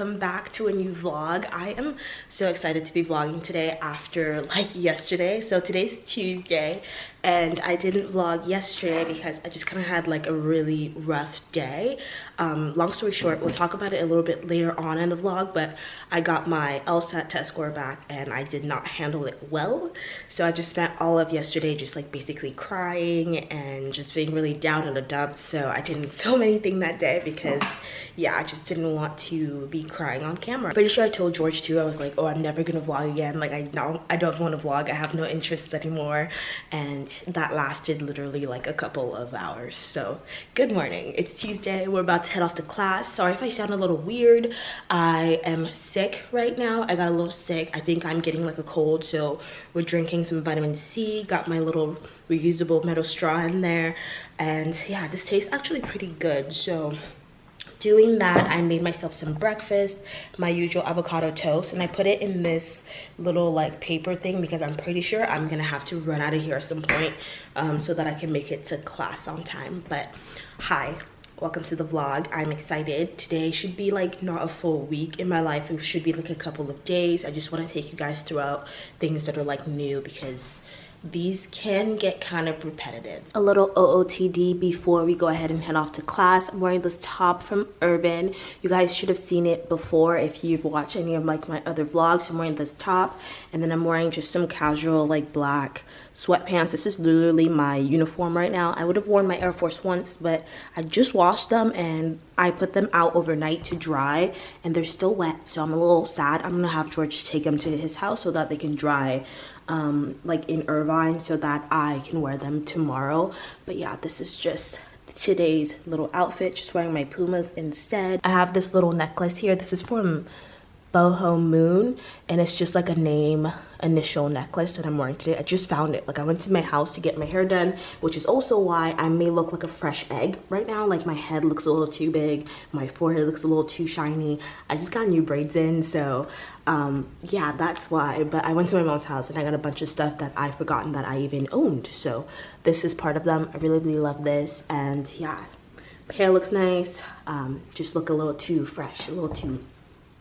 welcome back to a new vlog. I am so excited to be vlogging today after like yesterday. So today's Tuesday and I didn't vlog yesterday because I just kind of had like a really rough day. Long story short, we'll talk about it a little bit later on in the vlog, but I got my LSAT test score back and I did not handle it well. So I just spent all of yesterday just like basically crying and just being really down in the dumps. So I didn't film anything that day because yeah, I just didn't want to be crying on camera. Pretty sure I told George too, I was like, oh, I'm never gonna vlog again. Like I don't want to vlog. I have no interests anymore. And that lasted literally like a couple of hours. So good morning, it's Tuesday. We're about to head off to class. Sorry if I sound a little weird. I am sick right now. I got a little sick. I think I'm getting like a cold. So we're drinking some vitamin C. Got my little reusable metal straw in there. And yeah, this tastes actually pretty good. So doing that, I made myself some breakfast, my usual avocado toast, and I put it in this little like paper thing because I'm pretty sure I'm gonna have to run out of here at some point so that I can make it to class on time. But hi, welcome to the vlog. I'm excited. Today should be like not a full week in my life. It should be like a couple of days. I just want to take you guys throughout things that are like new because these can get kind of repetitive. A little OOTD before we go ahead and head off to class. I'm wearing this top from Urban. You guys should have seen it before if you've watched any of like my other vlogs. I'm wearing this top and then I'm wearing just some casual like black sweatpants. This is literally my uniform right now. I would have worn my Air Force once, but I just washed them and I put them out overnight to dry and they're still wet, so I'm a little sad. I'm gonna have George take them to his house so that they can dry like in Irvine so that I can wear them tomorrow. But yeah, this is just today's little outfit, just wearing my Pumas instead. I have this little necklace here. This is from Boho Moon and it's just like a name initial necklace that I'm wearing today. I just found it. Like I went to my house to get my hair done, which is also why I may look like a fresh egg right now. Like my head looks a little too big, my forehead looks a little too shiny. I just got new braids in, so yeah, that's why. But I went to my mom's house and I got a bunch of stuff that I've forgotten that I even owned, so this is part of them. I really love this. And yeah, hair looks nice, just look a little too fresh, a little too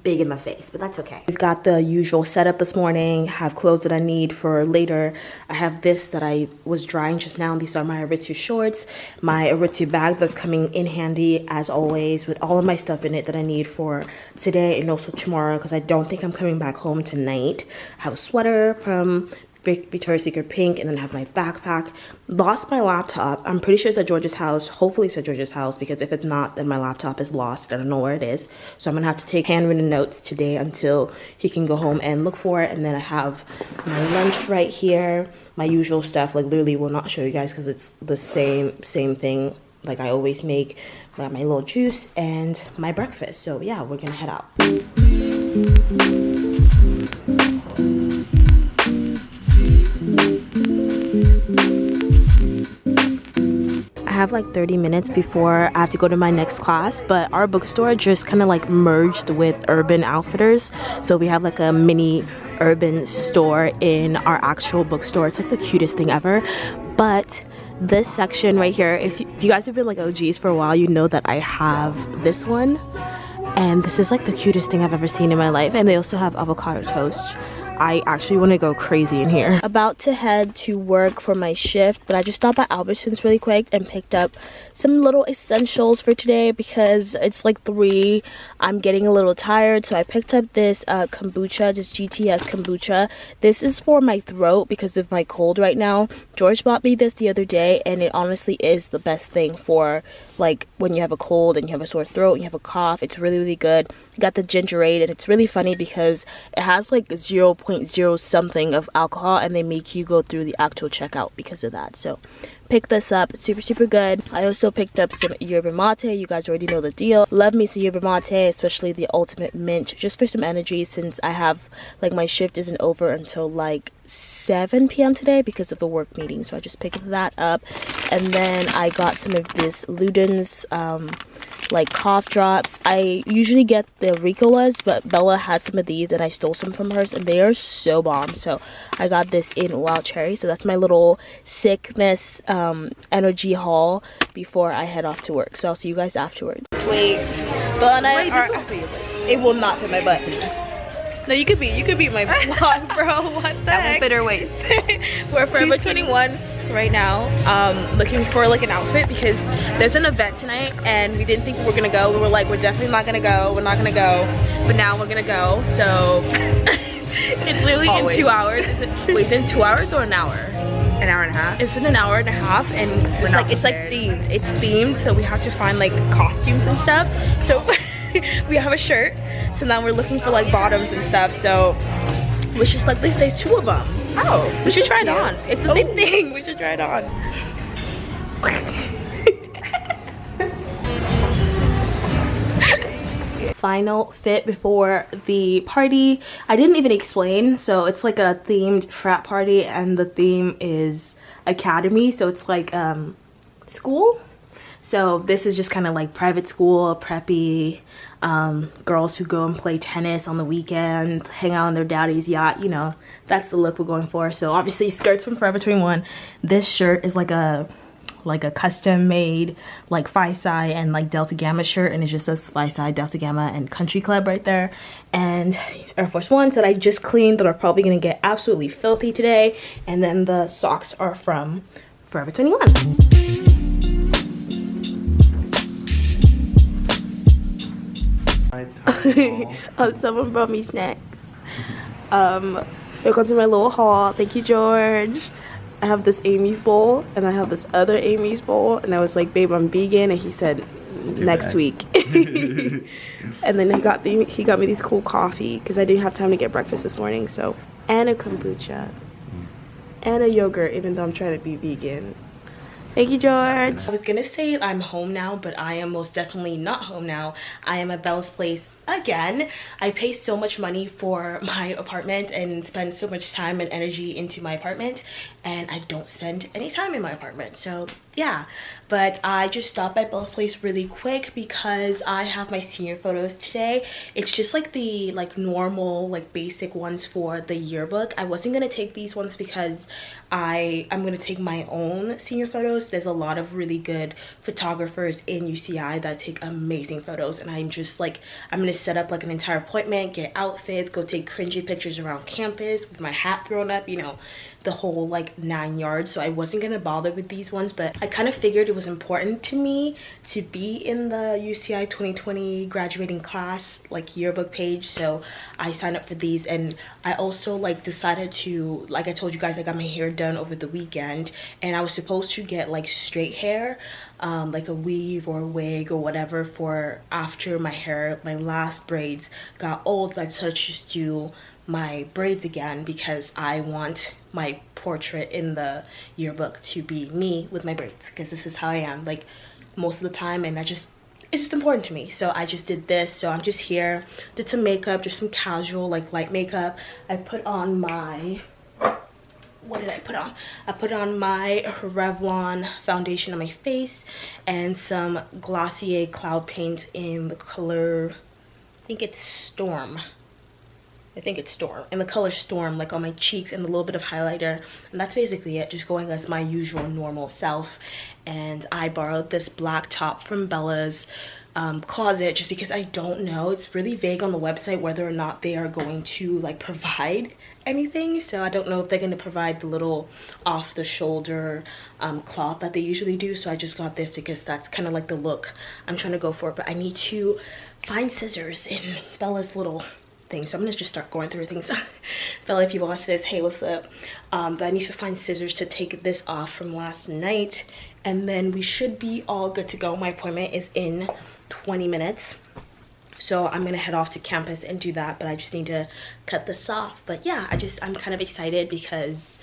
big in the face, but that's okay. We've got the usual setup this morning, have clothes that I need for later. I have this that I was drying just now. These are my Aritzia shorts, my Aritzia bag that's coming in handy as always with all of my stuff in it that I need for today and also tomorrow because I don't think I'm coming back home tonight. I have a sweater from Victoria's Secret pink, and then I have my backpack. Lost my laptop. I'm pretty sure it's at George's house. Hopefully it's at George's house because if it's not, then my laptop is lost. I don't know where it is. So I'm gonna have to take handwritten notes today until he can go home and look for it. And then I have my lunch right here, my usual stuff. Like literally will not show you guys because it's the same thing like I always make. I got my little juice and my breakfast. So yeah, we're gonna head out. I have like 30 minutes before I have to go to my next class, but our bookstore just kind of like merged with Urban Outfitters, so we have like a mini Urban store in our actual bookstore. It's like the cutest thing ever. But this section right here, if you guys have been like OGs for a while, you know that I have this one, and this is like the cutest thing I've ever seen in my life. And they also have avocado toast. I actually want to go crazy in here. About to head to work for my shift, but I just stopped by Albertsons really quick and picked up some little essentials for today because it's like 3. I'm getting a little tired, so I picked up this kombucha, this GTS kombucha. This is for my throat because of my cold right now. George bought me this the other day and it honestly is the best thing for like when you have a cold and you have a sore throat and you have a cough. It's really good. I got the gingerade and it's really funny because it has like 0.0 something of alcohol and they make you go through the actual checkout because of that. So pick this up. It's super good. I also picked up some yerba mate. You guys already know the deal. Love me some yerba mate, especially the ultimate mint, just for some energy since I have like my shift isn't over until like 7 p.m. today because of a work meeting. So I just picked that up. And then I got some of this Luden's like cough drops. I usually get the Ricolas, but Bella had some of these and I stole some from hers and they are so bomb. So I got this in wild cherry. So that's my little sickness energy haul before I head off to work. So I'll see you guys afterwards. Wait, Bella and I are It will not fit my butt. No, you could be my vlog, bro. What the That heck? won't fit her waist. We're Forever 21 right now, looking for like an outfit because there's an event tonight and we didn't think we were gonna go. We were like, we're definitely not gonna go. We're not gonna go. But now we're gonna go. So it's literally Always. in 2 hours. Wait, it's in 2 hours or an hour? An hour and a half. It's in an hour and a half, and it's like themed. It's themed, so we have to find like costumes and stuff. So we have a shirt. So now we're looking for like bottoms and stuff. So we just like there's 2 of them. Oh, We should try it on. It's the same thing. We should try it on. Final fit before the party. I didn't even explain. So it's like a themed frat party, and the theme is academy. So it's like school. So this is just kind of like private school, preppy, girls who go and play tennis on the weekend, hang out on their daddy's yacht, you know, that's the look we're going for. So obviously skirts from Forever 21. This shirt is like a custom made like Phi Psi and like Delta Gamma shirt, and it just says Phi Psi, Delta Gamma, and Country Club right there. And Air Force Ones that I just cleaned that are probably gonna get absolutely filthy today. And then the socks are from Forever 21. Oh, someone brought me snacks. Welcome to my little haul. Thank you, George. I have this Amy's bowl and I have this other Amy's bowl, and I was like, babe, I'm vegan, and he said next week. And then he got me these cool coffee because I didn't have time to get breakfast this morning. So, and a kombucha and a yogurt, even though I'm trying to be vegan. Thank you, George. I was gonna say I'm home now, but I am most definitely not home now. I am at Bella's place again. I pay so much money for my apartment and spend so much time and energy into my apartment, and I don't spend any time in my apartment. So yeah, but I just stopped by Bella's place really quick because I have my senior photos today. It's just like the normal basic ones for the yearbook. I wasn't gonna take these ones because I'm gonna take my own senior photos. There's a lot of really good photographers in UCI that take amazing photos, and I'm just like, I'm gonna set up like an entire appointment, get outfits, go take cringy pictures around campus with my hat thrown up, you know, the whole 9 yards. So I wasn't gonna bother with these ones, but I kind of figured it was important to me to be in the UCI 2020 graduating class yearbook page, so I signed up for these. And I also decided to, like I told you guys, I got my hair done over the weekend, and I was supposed to get straight hair, like a weave or a wig or whatever for after my last braids got old, but I decided to just do my braids again because I want my portrait in the yearbook to be me with my braids, because this is how I am most of the time, and it's just important to me. So I just did this. So I'm just here, did some makeup, just some casual light makeup. I put on my, what did I put on? I put on my Revlon foundation on my face and some Glossier cloud paint in the color, I think it's Storm. In the color Storm, on my cheeks, and a little bit of highlighter. And that's basically it, just going as my usual normal self. And I borrowed this black top from Bella's closet just because I don't know, it's really vague on the website whether or not they are going to provide anything. So I don't know if they're going to provide the little off the shoulder cloth that they usually do. So I just got this because that's kind of the look I'm trying to go for. But I need to find scissors in Bella's little thing, so I'm gonna just start going through things. Bella, if you watch this, hey, what's up? But I need to find scissors to take this off from last night, and then we should be all good to go. My appointment is in 20 minutes, so I'm gonna head off to campus and do that, but I just need to cut this off. But yeah, I'm kind of excited because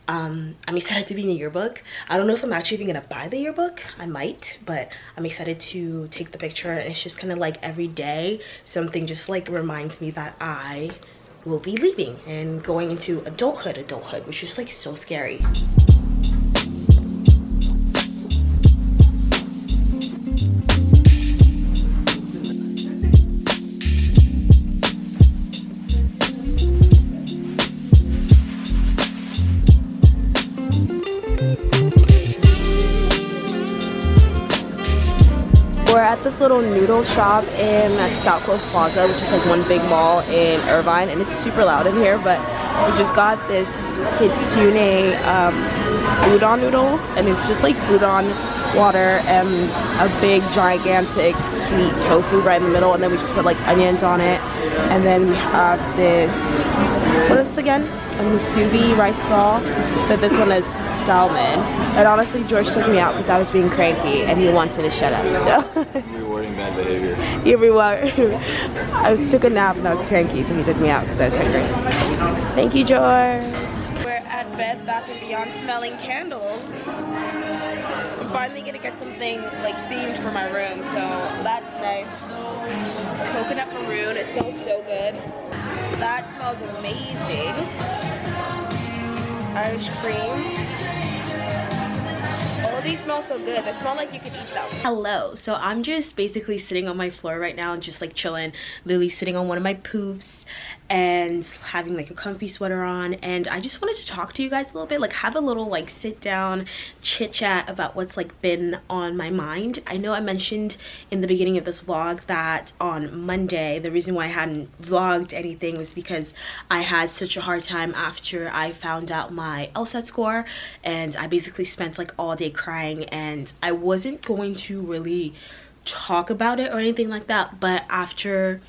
I'm excited to be in the yearbook. I don't know if I'm actually even gonna buy the yearbook. I might, but I'm excited to take the picture. And it's just kind of every day something just reminds me that I will be leaving and going into adulthood, which is so scary. we're at this little noodle shop in South Coast Plaza, which is like one big mall in Irvine, and it's super loud in here, but we just got this kitsune udon noodles, and it's just like udon water and a big gigantic sweet tofu right in the middle, and then we just put like onions on it. And then we have this, what is this again? A musubi rice ball, but this one is salmon. And honestly, George took me out because I was being cranky and he wants me to shut up, so. Rewarding bad behavior. Yeah, we were. I took a nap and I was cranky, so he took me out because I was hungry. Thank you, George. We're at Bed Bath & Beyond smelling candles. I'm finally gonna get something like themed for my room, so that's nice. Coconut maroon, it smells so good. That smells amazing. Irish cream. All of these smell so good. They smell like you could eat them. Hello. So I'm just basically sitting on my floor right now and just like chilling. Literally sitting on one of my poofs and having like a comfy sweater on, and I just wanted to talk to you guys a little bit, like have a little like sit down chit chat about what's like been on my mind. I know I mentioned in the beginning of this vlog that on Monday the reason why I hadn't vlogged anything was because I had such a hard time after I found out my LSAT score, and I basically spent like all day crying, and I wasn't going to really talk about it or anything like that, but after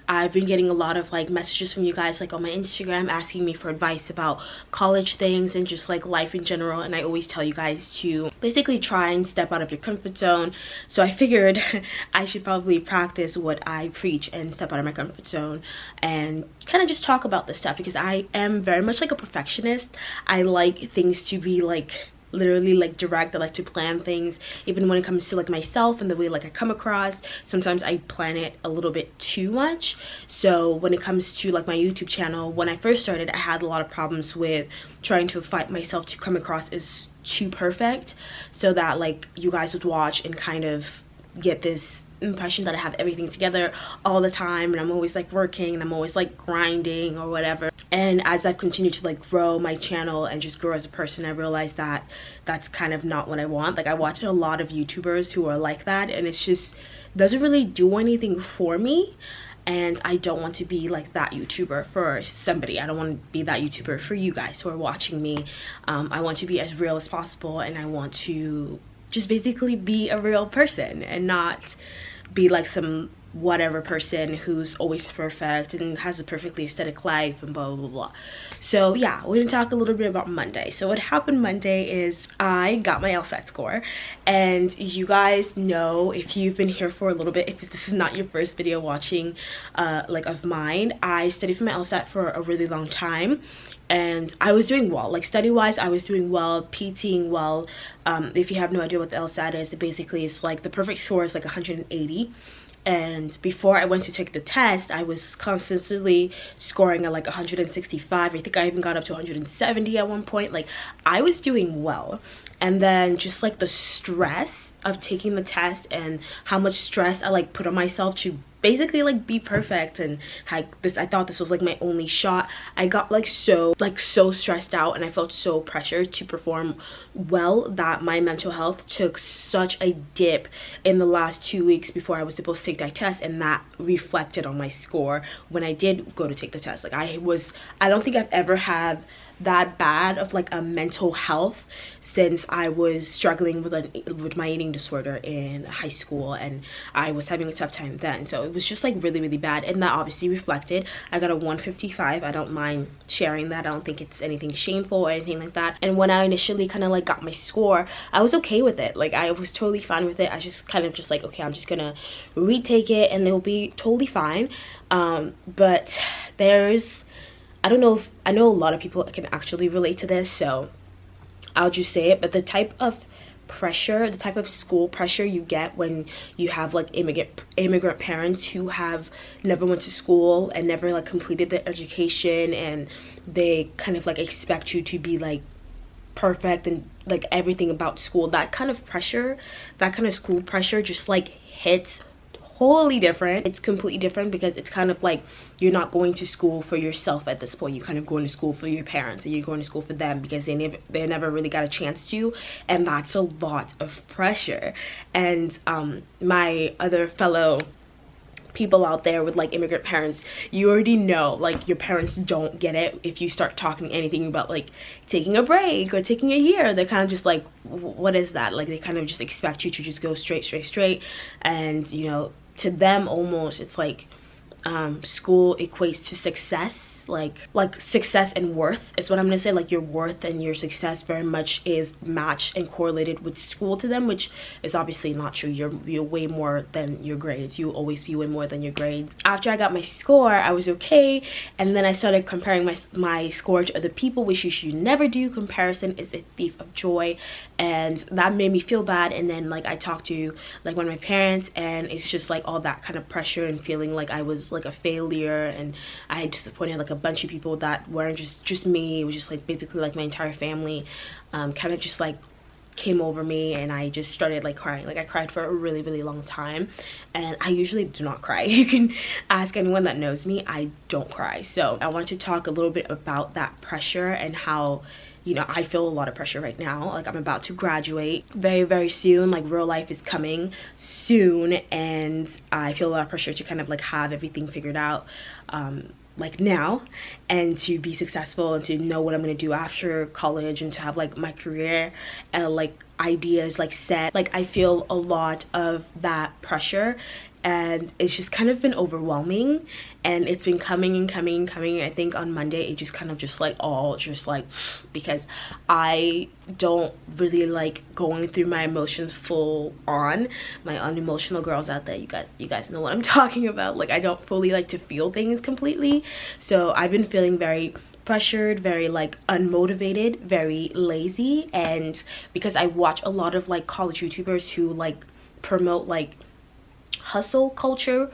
I've been getting a lot of like messages from you guys like on my Instagram asking me for advice about college things and just like life in general, and I always tell you guys to basically try and step out of your comfort zone. So I figured I should probably practice what I preach and step out of my comfort zone and kind of just talk about this stuff, because I am very much like a perfectionist. I like things to be like literally like direct. I like to plan things, even when it comes to like myself and the way like I come across. Sometimes I plan it a little bit too much. So when it comes to like my YouTube channel, when I first started, I had a lot of problems with trying to fight myself to come across as too perfect, so that like you guys would watch and kind of get this impression that I have everything together all the time, and I'm always like working and I'm always like grinding or whatever. And as I've continued to like grow my channel and just grow as a person, I realized that that's kind of not what I want. Like I watch a lot of YouTubers who are like that, and it's just doesn't really do anything for me, and I don't want to be like that YouTuber for somebody. I don't want to be that YouTuber for you guys who are watching me. I want to be as real as possible, and I want to just basically be a real person and not be like some whatever person who's always perfect and has a perfectly aesthetic life and blah blah blah blah. So yeah, we're gonna talk a little bit about Monday. So what happened Monday is I got my LSAT score, and you guys know, if you've been here for a little bit, if this is not your first video watching like of mine, I studied for my LSAT for a really long time, and I was doing well. Like study-wise, I was doing well, PTing well. If you have no idea what the LSAT is, it basically is like the perfect score is like 180. And before I went to take the test, I was constantly scoring at like 165. I think I even got up to 170 at one point. Like I was doing well. And then just like the stress of taking the test and how much stress I like put on myself to basically like be perfect, and I thought this was like my only shot. I got like so stressed out, and I felt so pressured to perform well that my mental health took such a dip in the last 2 weeks before I was supposed to take that test, and that reflected on my score when I did go to take the test. Like I don't think I've ever had that bad of like a mental health since I was struggling with my eating disorder in high school, and I was having a tough time then. So it was just like really bad, and that obviously reflected. I got a 155. I don't mind sharing that. I don't think it's anything shameful or anything like that. And when I initially kind of like got my score, I was okay with it. Like I was totally fine with it. I just kind of just like, okay, I'm just gonna retake it and it'll be totally fine. But I don't know if, I know a lot of people can actually relate to this, so I'll just say it, but the type of pressure, the type of school pressure you get when you have like immigrant parents who have never went to school and never like completed their education, and they kind of like expect you to be like perfect and like everything about school, that kind of pressure, that kind of school pressure just like hits totally different. It's completely different because it's kind of like you're not going to school for yourself at this point. You're kind of going to school for your parents, and you're going to school for them because they never really got a chance to, and that's a lot of pressure. And my other fellow people out there with like immigrant parents, you already know like your parents don't get it if you start talking anything about like taking a break or taking a year. They're kind of just like, what is that? Like they kind of just expect you to just go straight, and you know, to them almost it's like school equates to success. Like success and worth is what I'm gonna say. Like your worth and your success very much is matched and correlated with school to them, which is obviously not true. You're way more than your grades. You'll always be way more than your grades. After I got my score, I was okay, and then I started comparing my score to other people, which you should never do. Comparison is a thief of joy, and that made me feel bad. And then like I talked to like one of my parents, and it's just like all that kind of pressure and feeling like I was like a failure, and I had disappointed like a bunch of people that weren't just me. It was just like basically like my entire family kind of just like came over me, and I just started like crying. Like I cried for a really long time, and I usually do not cry. You can ask anyone that knows me, I don't cry. So I wanted to talk a little bit about that pressure and how, you know, I feel a lot of pressure right now. Like I'm about to graduate very soon. Like real life is coming soon, and I feel a lot of pressure to kind of like have everything figured out like now, and to be successful, and to know what I'm gonna do after college, and to have like my career and like ideas like set. Like I feel a lot of that pressure, and it's just kind of been overwhelming, and it's been coming and coming. I think on Monday it just kind of just like all just like, because I don't really like going through my emotions full on. My unemotional girls out there, you guys know what I'm talking about. Like I don't fully like to feel things completely. So I've been feeling very pressured, very like unmotivated, very lazy. And because I watch a lot of like college YouTubers who like promote like hustle culture,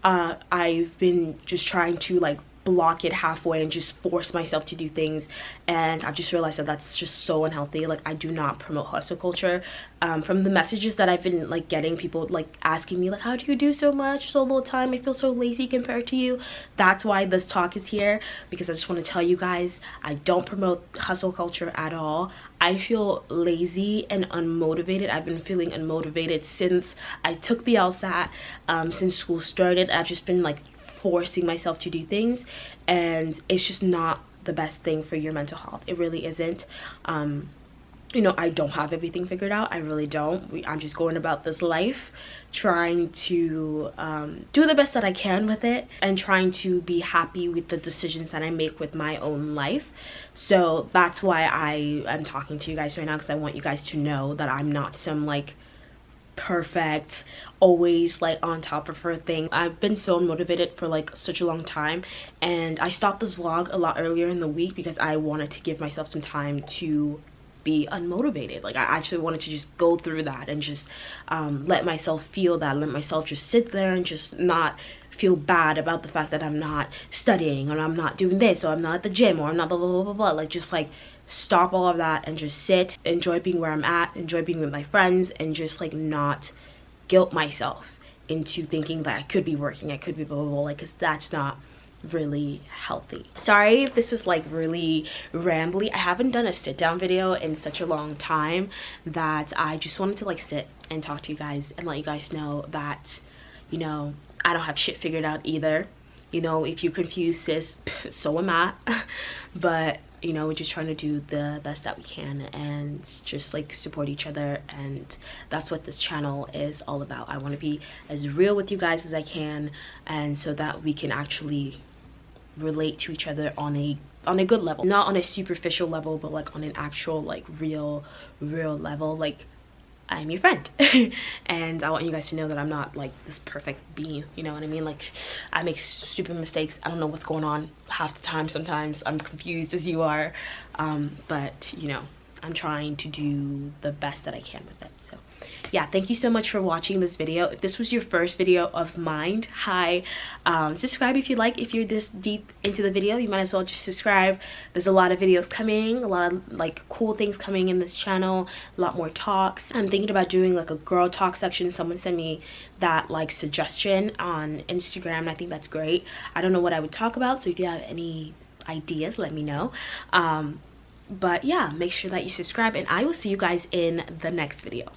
I've been just trying to like block it halfway and just force myself to do things, and I've just realized that that's just so unhealthy. Like I do not promote hustle culture. From the messages that I've been like getting, people like asking me like, how do you do so much so little time? I feel so lazy compared to you. That's why this talk is here, because I just want to tell you guys, I don't promote hustle culture at all. I feel lazy and unmotivated. I've been feeling unmotivated since I took the LSAT, since school started. I've just been like forcing myself to do things, and it's just not the best thing for your mental health. It really isn't. You know, I don't have everything figured out. I really don't. I'm just going about this life trying to do the best that I can with it, and trying to be happy with the decisions that I make with my own life. So that's why I am talking to you guys right now, because I want you guys to know that I'm not some like perfect, always like on top of her thing. I've been so unmotivated for like such a long time, and I stopped this vlog a lot earlier in the week because I wanted to give myself some time to be unmotivated. Like I actually wanted to just go through that and just let myself feel that, let myself just sit there and just not feel bad about the fact that I'm not studying, or I'm not doing this, or I'm not at the gym, or I'm not blah blah blah blah blah. Like just like stop all of that and just sit, enjoy being where I'm at, enjoy being with my friends, and just like not guilt myself into thinking that I could be working, I could be blah blah blah, like, because that's not really healthy. Sorry if this was like really rambly. I haven't done a sit down video in such a long time that I just wanted to like sit and talk to you guys and let you guys know that, you know, I don't have shit figured out either. You know, if you're confused, sis, so am I. But you know, we're just trying to do the best that we can and just like support each other, and that's what this channel is all about. I want to be as real with you guys as I can, and so that we can actually relate to each other on a good level, not on a superficial level, but like on an actual like real level. Like I'm your friend. And I want you guys to know that I'm not like this perfect being, you know what I mean? Like I make stupid mistakes. I don't know what's going on half the time. Sometimes I'm confused as you are, but you know, I'm trying to do the best that I can with it. So yeah, thank you so much for watching this video. If this was your first video of mine, hi. Subscribe if you like. If you're this deep into the video, you might as well just subscribe. There's a lot of videos coming, a lot of like cool things coming in this channel, a lot more talks. I'm thinking about doing like a girl talk section. Someone sent me that like suggestion on Instagram, and I think that's great. I don't know what I would talk about, so if you have any ideas, let me know. But yeah, make sure that you subscribe, and I will see you guys in the next video.